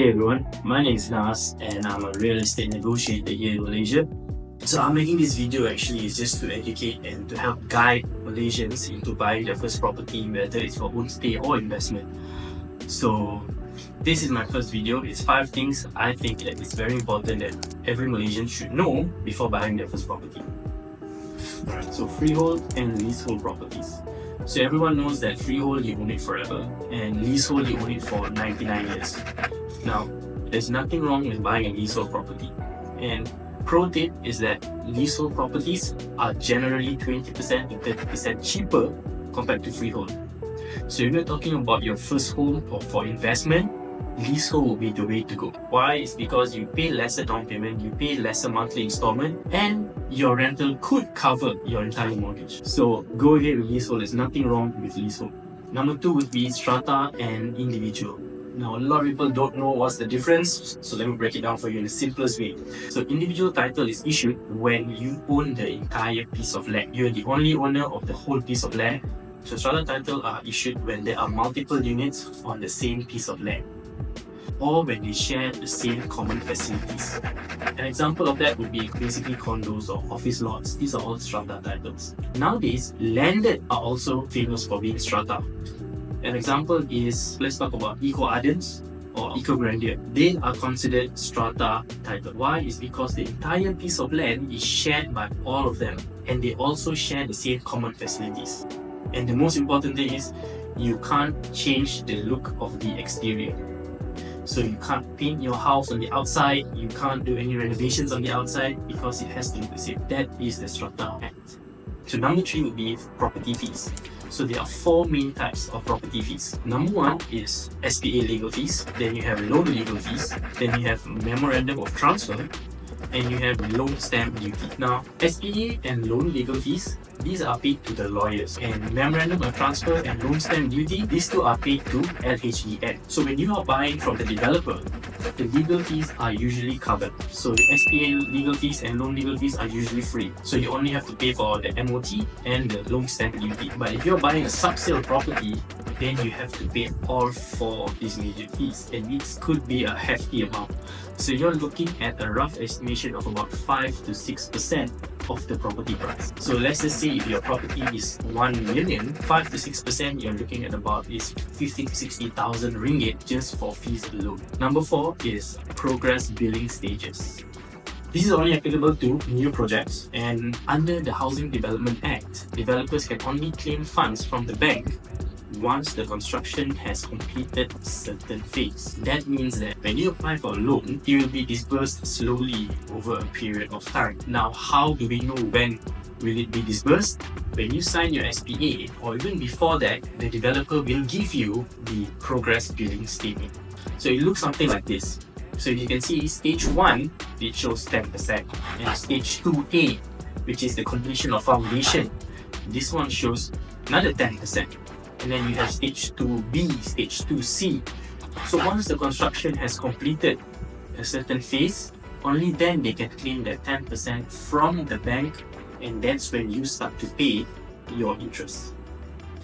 Hey everyone, my name is Nas and I'm a real estate negotiator here in Malaysia. So I'm making this video actually is just to educate and to help guide Malaysians into buying their first property, whether it's for own stay or investment. So this is my first video. It's 5 things I think that it's very important that every Malaysian should know before buying their first property. Alright, so freehold and leasehold properties. So everyone knows that freehold you own it forever and leasehold you own it for 99 years. Now, there's nothing wrong with buying a leasehold property. And pro tip is that leasehold properties are generally 20% to 30% cheaper compared to freehold. So if you're talking about your first home or for investment, leasehold will be the way to go. Why? It's because you pay lesser down payment, you pay lesser monthly installment, and your rental could cover your entire mortgage. So go ahead with leasehold. There's nothing wrong with leasehold. Number 2 would be strata and individual. Now, a lot of people don't know what's the difference, so let me break it down for you in the simplest way. So, individual title is issued when you own the entire piece of land. You're the only owner of the whole piece of land. So, strata title are issued when there are multiple units on the same piece of land, or when they share the same common facilities. An example of that would be basically condos or office lots. These are all strata titles. Nowadays, landed are also famous for being strata. An example is, let's talk about Eco Ardens or Eco Grandeur. They are considered strata title. Why? Is because the entire piece of land is shared by all of them, and they also share the same common facilities. And the most important thing is, you can't change the look of the exterior. So you can't paint your house on the outside, you can't do any renovations on the outside because it has to look the same. That is the strata act. So number 3 would be property fees. So there are 4 main types of property fees. Number 1 is SPA legal fees, then you have loan legal fees, then you have memorandum of transfer, and you have loan stamp duty. Now, SPA and loan legal fees, these are paid to the lawyers, and memorandum of transfer and loan stamp duty, these two are paid to LHDN. So when you are buying from the developer, the legal fees are usually covered. So the SPA legal fees and loan legal fees are usually free. So you only have to pay for the MOT and the loan stamp duty. But if you're buying a sub-sale property, then you have to pay all 4 of these major fees, and it could be a hefty amount. So you're looking at a rough estimation of about 5 to 6% of the property price. So let's just say if your property is 1 million, 5 to 6% you're looking at about is 50 to 60,000 ringgit just for fees alone. Number 4 is progress billing stages. This is only applicable to new projects, and under the Housing Development Act, developers can only claim funds from the bank once the construction has completed a certain phase. That means that when you apply for a loan, it will be disbursed slowly over a period of time. Now, how do we know when will it be disbursed? When you sign your SPA, or even before that, the developer will give you the progress billing statement. So it looks something like this. So you can see stage 1, it shows 10%, and stage 2A, which is the completion of foundation, this one shows another 10%. And then you have stage 2B, stage 2C. So once the construction has completed a certain phase, only then they can claim that 10% from the bank, and that's when you start to pay your interest.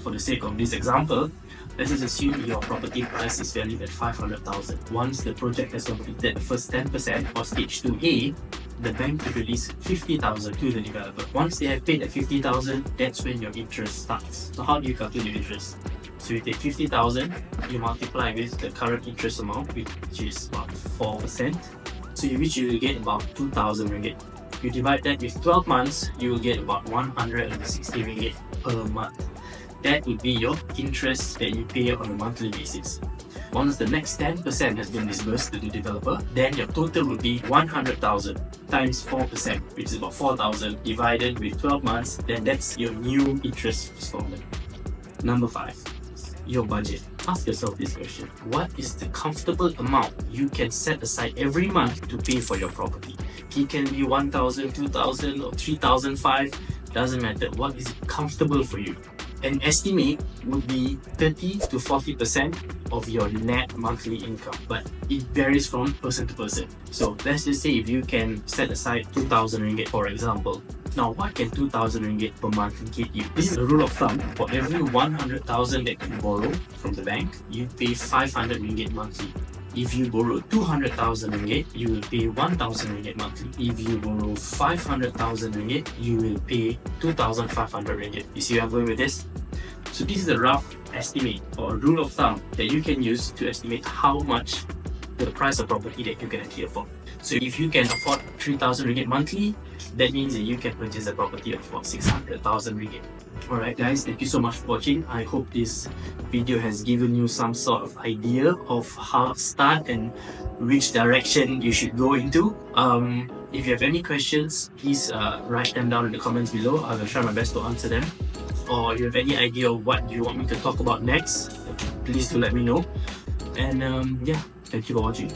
For the sake of this example, let's just assume your property price is valued at 500,000. Once the project has completed the first 10% or stage 2A, the bank will release 50,000 to the developer. Once they have paid that 50,000, that's when your interest starts. So how do you calculate your interest? So you take 50,000, you multiply with the current interest amount, which is about 4%. So you will get about 2,000 ringgit. You divide that with 12 months, you will get about 160 ringgit per month. That would be your interest that you pay on a monthly basis. Once the next 10% has been disbursed to the developer, then your total would be 100,000 times 4%, which is about 4,000 divided with 12 months, then that's your new interest installment. Number 5, your budget. Ask yourself this question: what is the comfortable amount you can set aside every month to pay for your property? It can be 1,000, 2,000 or 3,005, doesn't matter. What is comfortable for you? An estimate would be 30 to 40% of your net monthly income, but it varies from person to person. So let's just say if you can set aside 2,000 ringgit, for example. Now, what can 2,000 ringgit per month get you? This is a rule of thumb. For every 100,000 that you borrow from the bank, you pay 500 ringgit monthly. If you borrow 200,000 ringgit, you will pay 1,000 ringgit monthly. If you borrow 500,000 ringgit, you will pay 2,500 ringgit. You see where I'm going with this? So this is a rough estimate or rule of thumb that you can use to estimate how much the price of property that you can actually afford. So if you can afford 3,000 ringgit monthly, that means that you can purchase a property of about 600,000 ringgit. Alright guys, thank you so much for watching. I hope this video has given you some sort of idea of how to start and which direction you should go into. If you have any questions, please write them down in the comments below. I will try my best to answer them. Or if you have any idea of what you want me to talk about next, please do let me know. And yeah, thank you for watching.